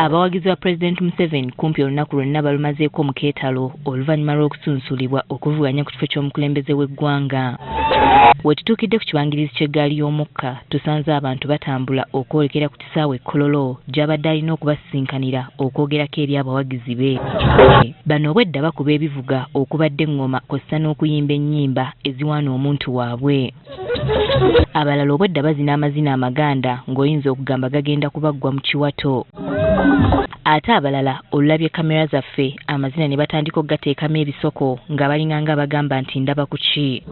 Abawagizi ba President Museveni kumpi olunaku lwonna balumazeeko mu keetalo oluvannyuma lw'okusunsulibwa okuvuganya ku kifo ky'omukulembeze w'eggwanga. We tutuukidde ku kibangirizi ky'eggaali y'omukka tusanze abantu batambula okwolekera ku kisaawe Kololo gy'abadde alina okubasinkanira okwogerako eri abawagizi be. Bano obwedda bakuba ebivuga okubadde eŋŋoma kw'ossa n'okuyimba ennyimba eziwaana omuntu waabwe. Abalala obwedda bazina amazina amaganda ng'oyinza okugamba gagenda kubaggwa mu kiwato. Ate abalala olulabye kamera zaffe amazina ne batandika okugateekamu ebisoko nga balinganga bagamba nti ndaba ku ki.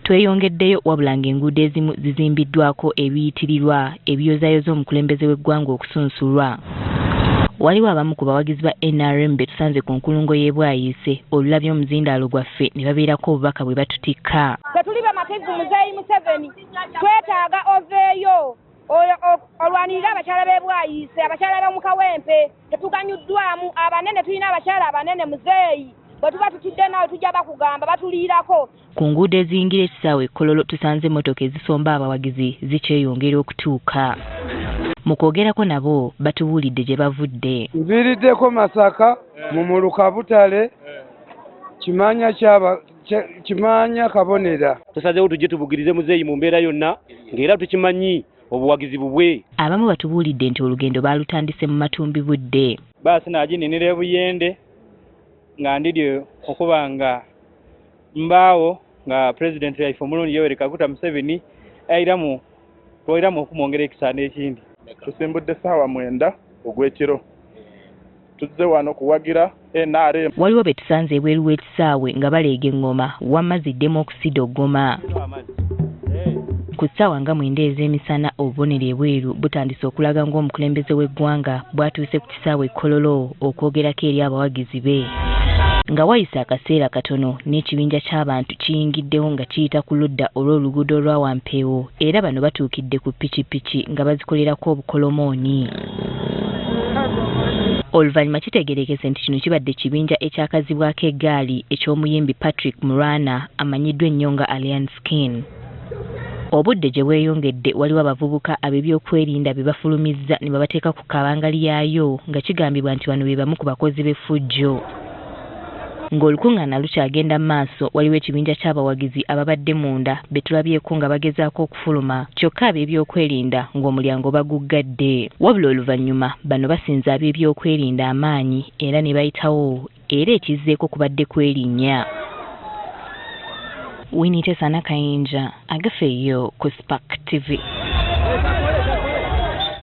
Tweyongeddeyo wabula ng'enguudo ezimu zizimbiddwako ebiyitirirwa ebiyozaayoza omukulembeze w'eggwanga okusunsulwa. Waliwo abamu ku bawagizi ba NRM be tusanze ku nkulungo y'e Bwayiise olulabye omuzindaalo gwaffe ne babeerako obubaka bwe batutikka. Tetuli bamativu Muzeeyi Museveni twetaaga oveeyo olwanirira abakyala b'e Bwayiise, abakyala b'omu Kawempe tetuganyuddwamu, abanene tulina abakyala abanene Muzeeyi. Bwe tuba tutudde nawe tujja bakugamba batuliirako. Ku nguudo eziyingira ekisaawe Kololo tusanze emmotoka ezisomba abawagizi zikyeyongera okutuuka. Mu kwogerako nabo batubuulidde gye bavudde. Nviiriddeko Masaka mu Muluka Butale Kimanya Kabonera. Tusazeewo tujje tubugirize Muzeeyi mu mbeera yonna ng'era tukimanyi obuwagizi bubwe. Abamu batubuulidde nti olugendo baalutandise mu matumbi budde. Baasi naagininira ebuyende nga ndidi okuba nga mbaawo nga President yaife omulungi Yoweri Kaguta Museveni airamu okumwongera ekisaana ekindi. Tusimbudde ssaawa 9 ogw'ekiro. Tuzze wano kuwagira NRM. Waliwo be tusanze ebweru w'ekisaawe nga baleega eŋŋoma wamma ziddemu okusidogoma. Ku ssaawa nga 9 ez'emisana obubonero ebweru butandise okulaga ng'omukulembeze w'eggwanga bw'atuuse ku kisaawe Kololo okwogerako eri abawagizi be. Nga wayise akaseera katono n'ekibinja ky'abantu kiyingiddewo nga kiyita ku ludda olw'oluguudo olwa Wampeewo era bano batuukidde ku pikipiki nga bazikolerako obukolomooni. Oluvannyuma kitegeerekese nti kino kibadde kibinja ekyakazibwako eggaali eky'omuyimbi Patrick Murana amanyiddwa ennyo nga Alliance Skin. Obudde gye bweyongedde waliwo abavubuka ab'ebyokwerinda be bafulumizza ne babateeka ku kabangali yaayo nga kigambibwa nti bano be bamu ku bakozi b'effujjo. Ng'olukuŋŋaana lukyagenda mu maaso waliwo ekibinja ky'abawagizi ababadde munda be tulabyeko nga bagezaako okufuluma kyokka ab'ebyokwerinda ng'omulyango baguggadde. Wabula oluvannyuma bano basinza ab'ebyokwerinda amaanyi era ne bayitawo era ekizzeeko kubadde kwerinnya. Winnie Tesana Kayinja, agafeeyo ku Spark TV.